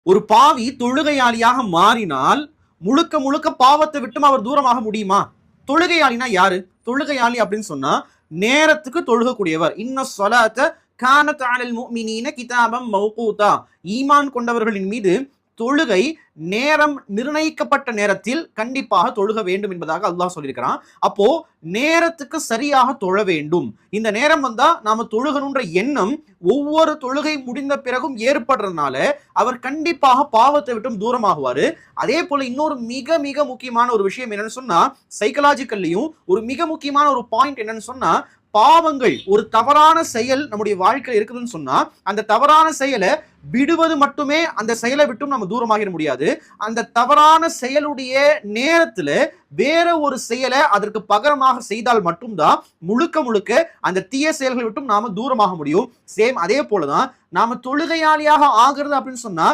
ஒரு பாவி தொழுகையாளியாக மாறினால் முழுக்க முழுக்க பாவத்தை விட்டும் அவர் தூரமாக முடியுமா? தொழுகையாளினா யாரு? தொழுகையாளி அப்படின்னு சொன்னா நேரத்துக்கு தொழுகக்கூடியவர். இன்ன ஸலாத்த கானத் அலல் முஃமினீன கிதாபம் மௌகூதா. ஈமான் கொண்டவர்களின் மீது தொழுகை நேரம் நிர்ணயிக்கப்பட்ட நேரத்தில் கண்டிப்பாக தொழுக வேண்டும் என்பதாக அல்லாஹ் சொல்லியிருக்கிறான். அப்போ நேரத்துக்கு சரியாக தொழ வேண்டும். இந்த நேரம் வந்தா நாம தொழுகணுன்ற எண்ணம் ஒவ்வொரு தொழுகை முடிந்த பிறகும் ஏற்படுறதுனால அவர் கண்டிப்பாக பாவத்தை விட்டும் தூரமாகுவாரு. அதே போல இன்னொரு மிக மிக முக்கியமான ஒரு விஷயம் என்னன்னு சொன்னா, சைக்கலாஜிக்கல்லையும் ஒரு மிக முக்கியமான ஒரு பாயிண்ட் என்னன்னு சொன்னா, பாவங்கள் ஒரு தவறான செயல் நம்முடைய வாழ்க்கையில் இருக்குதுன்னு சொன்னா அந்த தவறான செயலை விடுவது மட்டுமே அந்த செயலை விட்டும் நம்ம தூரமாகிட முடியாது. அந்த தவறான செயலுடைய நேரத்துல வேற ஒரு செயலை அதற்கு பகரமாக செய்தால் மட்டும்தான் முழுக்க முழுக்க அந்த தீய செயல்களை விட்டும் நாம தூரமாக முடியும். சேம் அதே போலதான் நாம தொழுகையாளியாக ஆகிறது அப்படின்னு சொன்னா